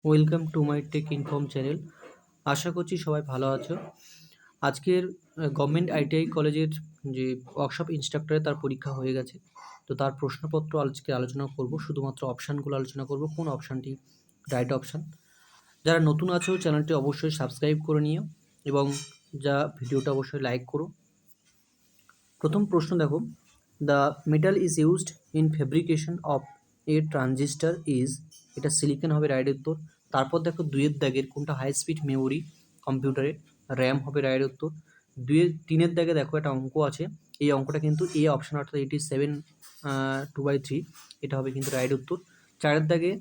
Welcome to my tech inform channel. আশা করছি সবাই ভালো আছো। আজকের গভর্নমেন্ট আইটিআই কলেজের যে ওয়ার্কশপ ইনস্ট্রাক্টরের তার পরীক্ষা হয়ে গেছে, তো তার প্রশ্নপত্র আজকে আলোচনা করব। শুধুমাত্র অপশানগুলো আলোচনা করব, কোন অপশানটি রাইট অপশান। যারা নতুন আছো চ্যানেলটি অবশ্যই সাবস্ক্রাইব করে নিও এবং ভিডিওটা অবশ্যই লাইক করো। প্রথম প্রশ্ন দেখো, the metal is used in fabrication of A transistor is, এটা সিলিকন হবে রাইট উত্তর। তারপর দেখো দুইয়ের দাগের কোনটা হাই স্পিড মেমোরি কম্পিউটারে, র্যাম হবে রাইট উত্তর। তিনের দাগে দেখো একটা অঙ্ক আছে, এই অঙ্কটা কিন্তু এ অপশন অর্থাৎ 87/2/3, এটা হবে কিন্তু রাইট উত্তর। চারের দাগে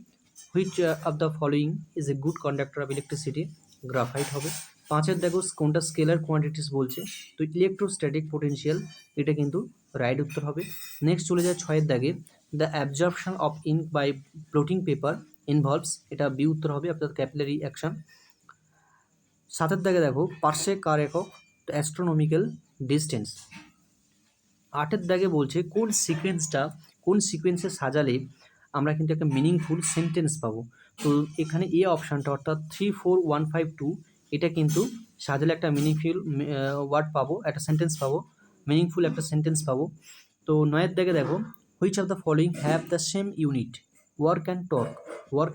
which of the following is a good conductor of electricity, graphite হবে। পাঁচের দেখো কোনটা স্কেলার কোয়ান্টিটিস বলছে, তো ইলেকট্রোস্ট্যাটিক পোটেনশিয়াল, এটা কিন্তু রাইট উত্তর হবে। নেক্সট চলে যায় ছয়ের দাগে, the absorption of ink by blotting paper involves, এটা বি উত্তর হবে অর্থাৎ ক্যাপিলারি অ্যাকশন। সাতের দাগে দেখো পার্সে কার একক, অ্যাস্ট্রোনমিক্যাল ডিস্টেন্স। আটের দাগে বলছে কোন সিকোয়েন্সে সাজালে আমরা কিন্তু একটা মিনিংফুল সেন্টেন্স পাবো। তো এখানে এ অপশানটা অর্থাৎ 3-4-1-5-2, এটা কিন্তু সাজালে একটা মিনিংফুল ওয়ার্ড পাবো, একটা সেন্টেন্স পাবো, মিনিংফুল একটা সেন্টেন্স পাবো। তো নয়ের দাগে দেখো which of the following have the same unit, work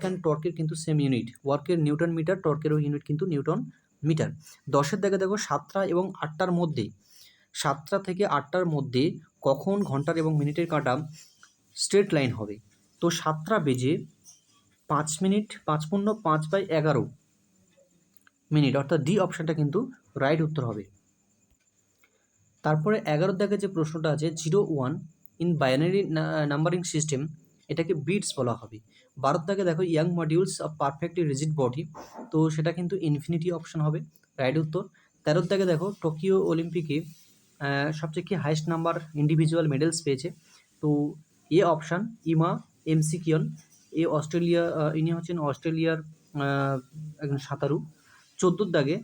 and টর্কের কিন্তু সেম ইউনিট, ওয়ার্কের নিউটন মিটার, টর্কেরও ইউনিট কিন্তু নিউটন মিটার। দশের দাগে দেখো 7টা এবং 8টার মধ্যে, 7টা থেকে 8টার মধ্যে কখন ঘন্টার এবং মিনিটের কাঁটা স্ট্রেট লাইন হবে। তো 7টা বেজে 5 মিনিট 5×5/11 মিনিট, অর্থাৎ ডি অপশানটা কিন্তু রাইট উত্তর হবে। তারপরে 11 দাগে যে প্রশ্নটা আছে 0-1 ইন বাইনারি নাম্বারিং সিস্টেম, এটাকে বিটস বলা হবে। 12 দাগে দেখো young modules of perfectly rigid body, তো সেটা কিন্তু ইনফিনিটি অপশন হবে রাইট উত্তর। 13 দাগে দেখো টোকিও অলিম্পিকে সবচেয়ে কি হাইস্ট নাম্বার ইন্ডিভিজুয়াল মেডেলস পেয়েছে, তো এ অপশান ইমা এমসিকিয়ন, ইনি হচ্ছেন অস্ট্রেলিয়ার একজন সাঁতারু। 14 দাগে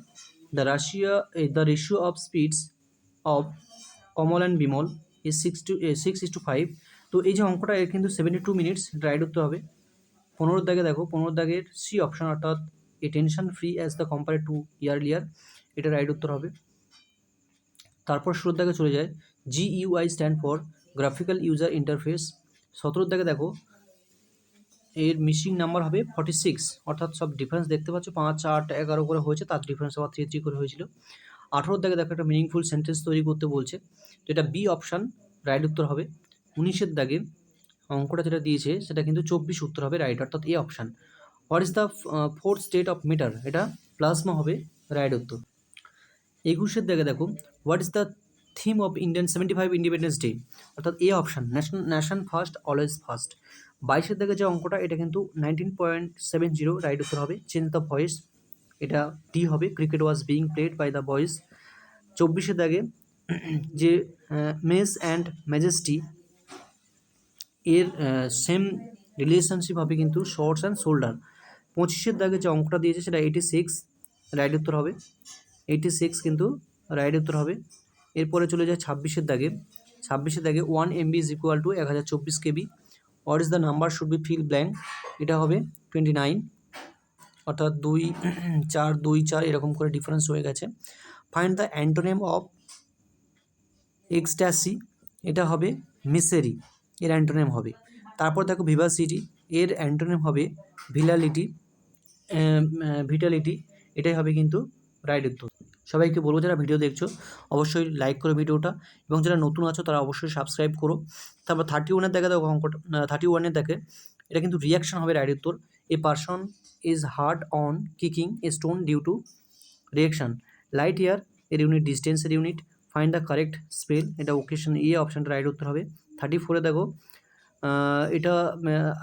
the ratio of speeds of Kamal and Bimal is 6:5, তো এই যে অঙ্কটা এর কিন্তু 72 মিনিটস রাইট উত্তর হবে। 15 দাগে দেখো 15 দাগের সি অপশন অর্থাৎ a tension free as the compare to earlier, এটা রাইট উত্তর হবে। তারপর 16 দাগে চলে যায় GUI stand for graphical user interface. 17 দাগে দেখো এর মিসিং নাম্বার হবে 46, অর্থাৎ সব ডিফারেন্স দেখতে পাচ্ছ 5, 8, 11 করে হয়েছে, তার ডিফারেন্স আবার 3 করে হয়েছিল। 18 দাগে দেখো একটা মিনিংফুল সেন্টেন্স তৈরি করতে বলছে, তো এটা বি অপশান রাইট উত্তর হবে। 19 দাগে অঙ্কটা যেটা দিয়েছে সেটা কিন্তু 24 উত্তর হবে রাইট, অর্থাৎ A option. What is the fourth state of matter, এটা প্লাজমা হবে রাইট উত্তর। 21 দাগে দেখো what is the theme of Indian 75 independence day, অর্থাৎ A option nation first always first. 22 দাগে যে অঙ্কটা এটা কিন্তু 19.70 রাইট উত্তর হবে। চেঞ্জ দ্য ভয়েস, এটা ডি হবে, cricket was being played by the boys. 24 দাগে যে মেস অ্যান্ড ম্যাজেস্টি এর সেম রিলেশনশিপ হবে কিন্তু শর্টস অ্যান্ড শোল্ডার। 25 দাগে যে অঙ্কটা দিয়েছে সেটা 86 রাইট উত্তর হবে, 86 কিন্তু রাইট উত্তর হবে। এরপরে চলে যায় 26 দাগে 1 MB is equal to 1024 KB। What is the number should be fill blank, এটা হবে 29, অর্থাৎ 2-4 এরকম করে ডিফারেন্স হয়ে গেছে। Find the antonym of ecstasy, এটা হবে মিসেরি, এর অ্যান্টোনেম হবে। তারপর দেখো ভিভাসিটি, এর অ্যান্টোনেম হবে ভিটালিটি, এটাই হবে কিন্তু রাইট উত্তর। সবাইকে বলবো যারা ভিডিও দেখছো অবশ্যই লাইক করো ভিডিওটা, এবং যারা নতুন আছো তারা অবশ্যই সাবস্ক্রাইব করো। তারপর 31 দেখে দেখো অঙ্কটা 31 দেখে এটা কিন্তু রিয়াকশন হবে রাইট উত্তর। A person is hurt on kicking a stone due to reaction. Light year এর ইউনিট ডিস্টেন্সের unit. Find the correct spell, এটা ওকেশন এ অপশানটা রাইট উত্তর হবে। 34 দেখো এটা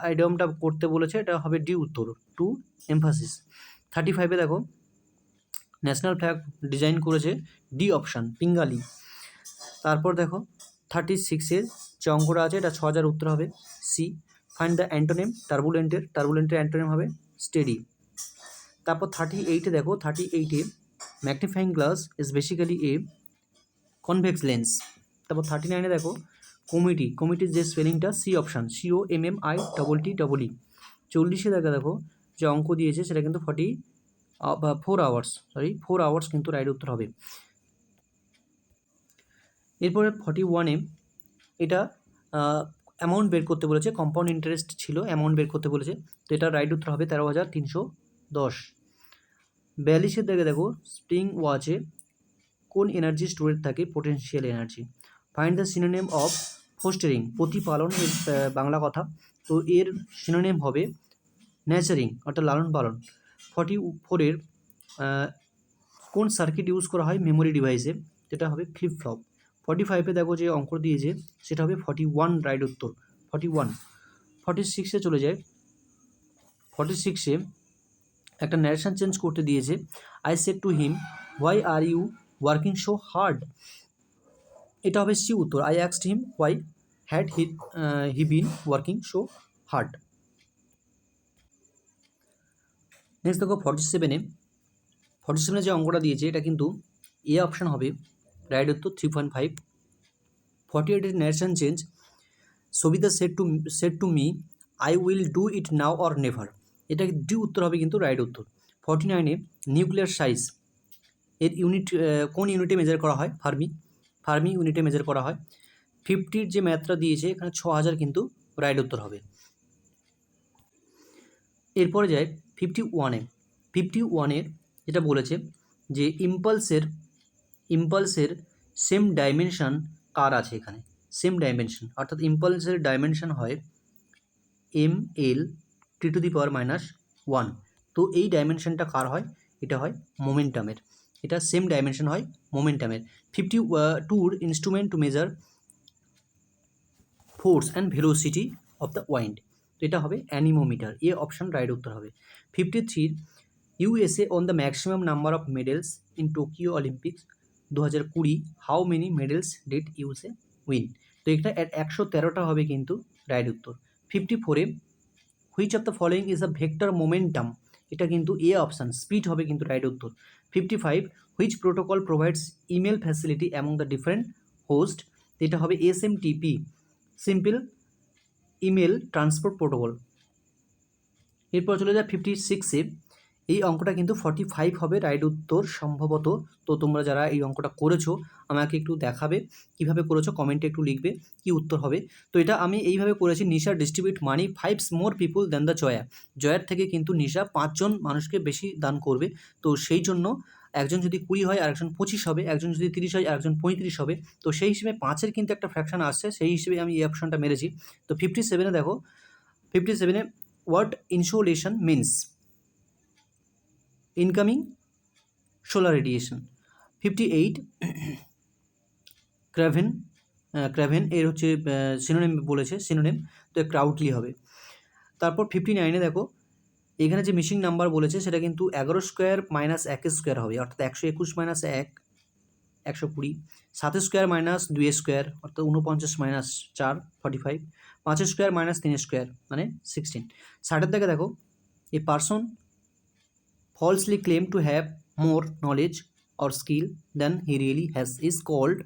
আইডিয়ামটা করতে বলেছে, এটা হবে ডি উত্তর, টু এমফাসিস। 35 দেখো ন্যাশনাল ফ্ল্যাগ ডিজাইন করেছে, ডি অপশান পিঙ্গালি। তারপর দেখো 36 যে অঙ্কটা আছে এটা 6000 উত্তর হবে সি। ফাইন্ড দ্য অ্যান্টোনেম টার্বুলেন্টের অ্যান্টোনেম হবে স্টেডি। তারপর 38 দেখো 38 magnifying glass is basically a convex lens. তারপর 39 দেখো কমিটির যে স্পেলিংটা সি অপশান COMMITTE। 40 দেখো যে অঙ্ক দিয়েছে সেটা কিন্তু 4 আওয়ার্স, 4 আওয়ার্স কিন্তু রাইট উত্তর হবে। এরপরে 41-এ এটা অ্যামাউন্ট বের করতে বলেছে, কম্পাউন্ড ইন্টারেস্ট ছিল, অ্যামাউন্ট বের করতে বলেছে। তো এটা রাইট উত্তর হবে 13,310। 42-এর দিকে দেখো, স্প্রিং ওয়াচে কোন এনার্জি স্টোরেজ থাকে? Potential energy. Find the synonym of fostering, প্রতিপালন এর বাংলা কথা। তো এর সিনোনিম হবে ন্যাচারিং, অর্থাৎ লালন পালন। 44-এর কোন সার্কিট ইউজ করা হয় মেমোরি ডিভাইসে? যেটা হবে ফ্লিপ ফ্লপ। 45-এ দেখো যে অঙ্ক দিয়েছে সেটা হবে 41 রাইট উত্তর, 41। 46-এ চলে যায়। 46-এ একটা ন্যারেশন চেঞ্জ করতে দিয়েছে। I said to him, why are you working so hard? এটা হবে সি উত্তর। আই অ্যাক্সড him why had he been working so hard. Next দেখো 47-এ, 47-এ যে অঙ্কটা দিয়েছে এটা কিন্তু এ অপশান হবে রাইট উত্তর, 3.5। 48-এর narration change, Savita said to me, I will do it now or never? এটা ডি উত্তর হবে কিন্তু রাইট উত্তর। 49-এ নিউক্লিয়ার সাইজ এর ইউনিট কোন ইউনিটে মেজার করা হয়? ফার্মি ইউনিটে মেজার করা হয়। 50-র যে ম্যাথটা দিয়েছে এখানে 6000 কিন্তু রাইট উত্তর হবে। এরপরে যায় 51-এ। 51-এর যেটা বলেছে যে ইম্পালসের সেম ডাইমেনশন কার আছে এখানে? সেম ডাইমেনশন, অর্থাৎ ইম্পালসের ডাইমেনশন হয় ml (T⁻⁻1). তো এই ডাইমেনশনটা কার হয়? এটা হয় মোমেন্টামের, এটা সেম ডাইমেনশন হয় মোমেন্টামের। 52-র instrument to measure force and velocity of the wind, তো এটা হবে অ্যানিমোমিটার, এ অপশান রাইট উত্তর হবে। 53-র USA on the maximum number of medals in Tokyo Olympics 2020, how many medals did USA win? তো এটা 113টা হবে কিন্তু রাইট উত্তর। 54-এ which of the following is a vector momentum? এটা কিন্তু এ অপশান, স্পিড হবে কিন্তু রাইট উত্তর। 55 which protocol provides email facility among the different host? এটা হবে SMTP, simple email transport protocol. এরপর চলে যায় 56-এ, এই অঙ্কটা কিন্তু 45 হবে রাইট উত্তর সম্ভবত। তো তোমরা যারা এই অঙ্কটা করেছো আমাকে একটু দেখাবে কিভাবে করেছো, কমেন্টে একটু লিখবে কি উত্তর হবে। তো এটা আমি এইভাবে করেছি, Nisha distribute money 5 more people than the জয়ার থেকে কিন্তু নিশা 5 জন মানুষকে বেশি দান করবে। তো সেই জন্য একজন যদি 20 হয় আর একজন 25 হবে, একজন যদি 30 হয় আর একজন 35 হবে। তো সেই হিসেবে 5-এর কিন্তু একটা ফ্র্যাকশন আসছে, সেই হিসেবে আমি এই অপশনটা মেরেছি। তো 57-এ দেখো, 57-এ what insolation means? Incoming solar radiation. 58 craven এর হচ্ছে সিনোনিম বলেছে, সিনোনিম, তো ক্রাউডলি হবে। তারপর 59-এ দেখো, এখানে যে মিসিং নাম্বার বলেছে সেটা কিন্তু 11 স্কোয়ার মাইনাস 1 স্কোয়ার হবে, অর্থাৎ 121 মাইনাস 1 120, 7 স্কোয়ার মাইনাস 2 স্কোয়ার অর্থাৎ 49 মাইনাস 4 45, 5 স্কোয়ার মাইনাস 3 স্কোয়ার মানে 16। 60-এর দিকে দেখো, a person falsely claim to have more knowledge or skill than he really has is called,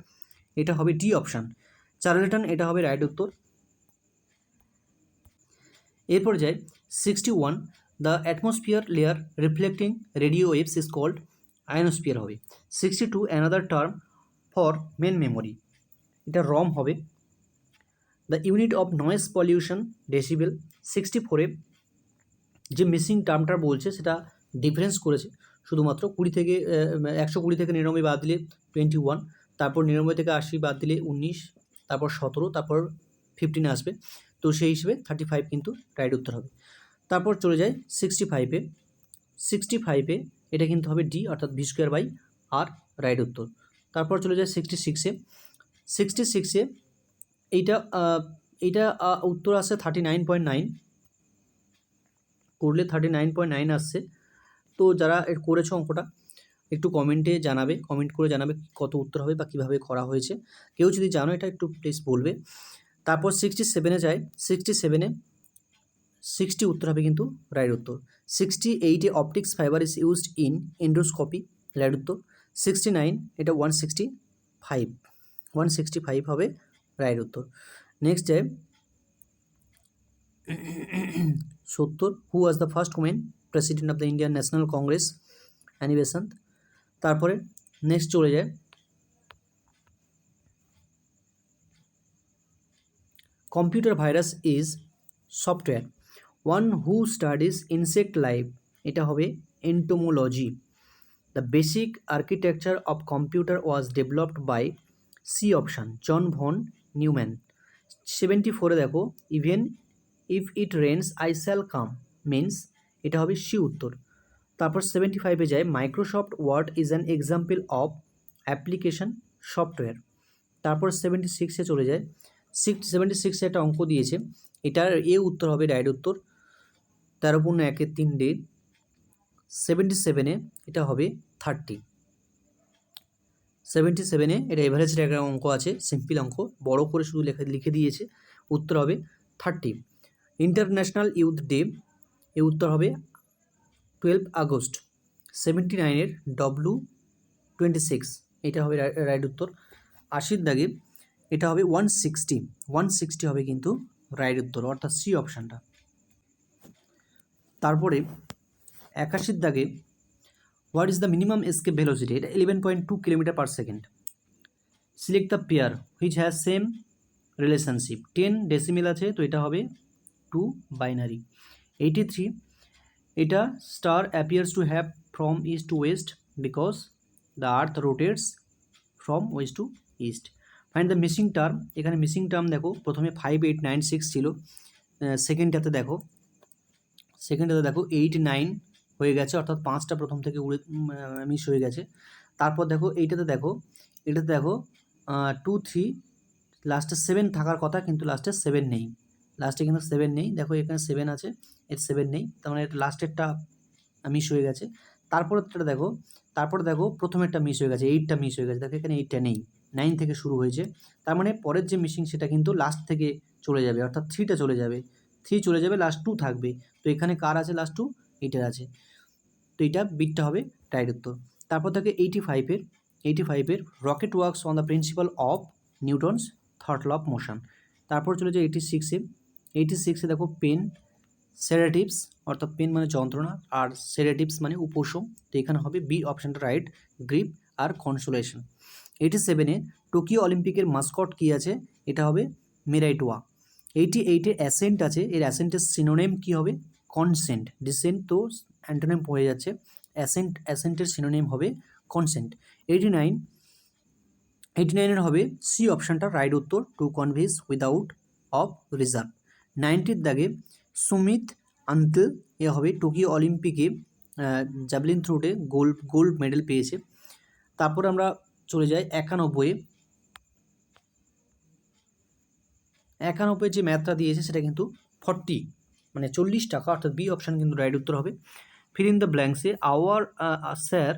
এটা হবে ডি অপশান, চার্লেটন, এটা হবে রাইট উত্তর। এরপর যাই 61, the atmosphere layer reflecting radio waves is called, ionosphere হবে। 62, another term for main memory, এটা ROM হবে। The unit of noise pollution decibel. 64-এ যে মিসিং টার্মটা বলছে সেটা ডিফারেন্স করেছে শুধুমাত্র 20 থেকে 120 থেকে 99 বাদ দিলে 21, তারপর 99 থেকে 80 বাদ দিলে 19, তারপর 17, তারপর 15 আসবে। তো সেই হিসেবে 35 কিন্তু রাইট উত্তর হবে। তারপর চলে যায় 65-এ। 65-এ এটা কিন্তু হবে ডি, অর্থাৎ V²/R রাইট উত্তর। তারপর চলে যায় 66-এ। 66-এ এইটা উত্তর আসছে 39.9, করলে 39.9 আসছে। তো যারা করেছো অঙ্কটা একটু কমেন্টে জানাবে, কমেন্ট করে জানাবে কত উত্তর হবে বা কীভাবে করা হয়েছে। কেউ যদি জানো এটা একটু প্লিজ বলবে। তারপর 67-এ যায়। 67-এ 60 উত্তর হবে কিন্তু রাইট উত্তর। 68-এ optics fibre is used in endoscopy, right উত্তর। 69, এটা 165 হবে রাইট উত্তর। নেক্সট যায় 70, who was the first women president of the Indian National Congress Annie Besant. তারপরে নেক্সট চলে যায় computer virus is software one who studies insect life, এটা হবে entomology. The basic architecture of computer was developed by C option John von Neumann. 74 দেখো even if it rains I shall come means, এটা হবে C উত্তর। তারপর 75 যায় Microsoft Word is an example of application software. তারপর 76 চলে যায় 76 একটা অঙ্ক দিয়েছে, এটার এ উত্তর হবে রাইট উত্তর। 13 × 1 = 3 ডে। 77 এটা হবে 30। 77 এটা এভারেজ একটা অঙ্ক আছে, সিম্পল অঙ্ক, বড় করে শুধু লিখে দিয়েছে, উত্তর হবে 30। ইন্টারন্যাশনাল ইউথ ডে, এর উত্তর হবে 12 আগস্ট। 79 W26 এটা হবে রাইট উত্তর। 80 দাগে এটা হবে 160 হবে কিন্তু রাইট উত্তর, অর্থাৎ সি অপশানটা। তারপরে 81 দাগে what is the minimum escape velocity, এটা 11.2 km/s। Select the pair which has same relationship, 10 decimal আছে, তো এটা হবে 2 বাইনারি। 83 এটা star appears to have from east to west because the earth rotates from west to east. Find the missing term, এখানে missing term দেখো, প্রথমে 5896 ছিল, সেকেন্ডটাতে দেখো 8 9 হয়ে গেছে, অর্থাৎ 5টা প্রথম থেকে মিস হয়ে গেছে। তারপর দেখো এটাতে দেখো 2 3 লাস্টে 7 থাকার কথা, কিন্তু লাস্টে 7 নেই, লাস্টে কিন্তু 7 নেই, দেখো এখানে 7 আছে, এর 7 নেই, তার মানে লাস্টেরটা মিস হয়ে গেছে। তারপরে দেখো প্রথমেরটা মিস হয়ে গেছে, 8টা মিস হয়ে গেছে, দেখো এখানে 8টা নেই, 9 থেকে শুরু হয়েছে, তার মানে পরের যে মিসিং সেটা কিন্তু লাস্ট থেকে চলে যাবে, অর্থাৎ 3টা চলে যাবে, 3 চলে যাবে, লাস্ট 2 থাকবে। তো এখানে কার আছে লাস্ট 2, এইটার আছে, তো এটা বিটটা হবে রাইট উত্তর। তারপর থেকে 85 rocket works on the principle of Newton's third law of motion. তারপর চলে যায় 86 দেখো পেন সেডেটিভস, অর্থাৎ পেন মানে যন্ত্রণা আর সেডেটিভস মানে উপশম, তো এখানে হবে বি অপশানটা রাইট, গ্রিপ আর কনসোলেশন। 87 টোকিও অলিম্পিকের মাস্কট কী আছে, এটা হবে মেরাইটোয়া। 88 অ্যাসেন্ট আছে, এর অ্যাসেন্টের সিনোনেম কী হবে, কনসেন্ট। ডিসেন্ট তো অ্যান্টোনেম হয়ে যাচ্ছে, অ্যাসেন্টের সিনোনেম হবে কনসেন্ট। 89 হবে সি অপশানটা রাইট উত্তর, to convince without of reserve. 90 দাগে সুমিত আন্তল, এ হবে টোকিও অলিম্পিকে জ্যাভলিন থ্রোতে গোল্ড মেডেল পেয়েছে। তারপর আমরা চলে যাই 91 যে ম্যাথটা দিয়েছে সেটা কিন্তু 40 মানে 40 টাকা, অর্থাৎ বি অপশান কিন্তু রাইট উত্তর হবে। ফিল ইন দ্য ব্ল্যাঙ্কসে our sir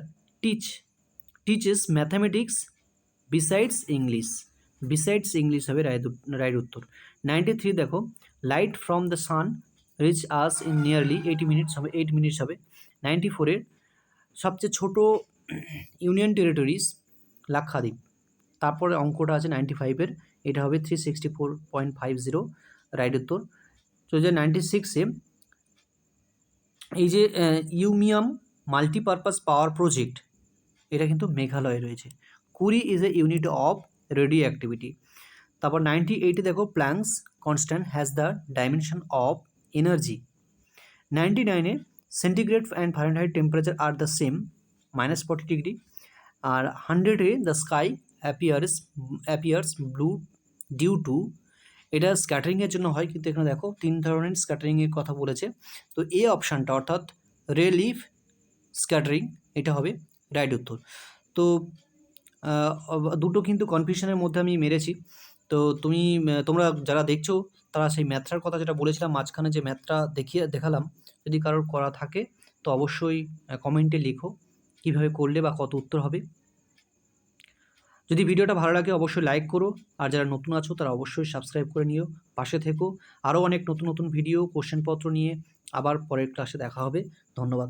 teaches mathematics besides English হবে রাইট উত্তর। 93 দেখো light from the sun reach us in nearly 8 minutes হবে। 94 সবচেয়ে ছোট ইউনিয়ন টেরিটরিজ লাক্ষাদ্বীপ। তারপরে অঙ্কটা আছে 95 এটা হবে 364.50 রাইট উত্তর। তো যে 96 এই যে ইউমিয়াম মাল্টিপারপাস পাওয়ার প্রজেক্ট, এটা কিন্তু মেঘালয়ে রয়েছে। 20 is a unit of radio activity. তারপর 98 দেখো Planck's constant has the dimension of energy. 99 centigrade and Fahrenheit temperature are the same -40 degree. আর 100 the sky appears blue due to, এটা স্ক্যাটারিংয়ের জন্য হয়, কিন্তু এখানে দেখো 3 ধরনের স্ক্যাটারিংয়ের কথা বলেছে, তো এ অপশানটা অর্থাৎ রিলিফ স্ক্যাটারিং এটা হবে রাইট উত্তর। তো দুটো কিন্তু কনফিউশনের মধ্যে আমি মেরেছি, তো তোমরা যারা দেখছো তারা সেই ম্যাথটার কথা যেটা বলেছিলাম মাঝখানে যে ম্যাথটা দেখালাম, যদি কারোর করা থাকে তো অবশ্যই কমেন্টে লিখো কীভাবে করলে বা কত উত্তর হবে। যদি ভিডিওটা ভালো লাগে অবশ্যই লাইক করো, আর যারা নতুন আছো তারা অবশ্যই সাবস্ক্রাইব করে নিও, পাশে থেকো। আরও অনেক নতুন ভিডিও কোশ্চেনপত্র নিয়ে আবার পরের ক্লাসে দেখা হবে। ধন্যবাদ।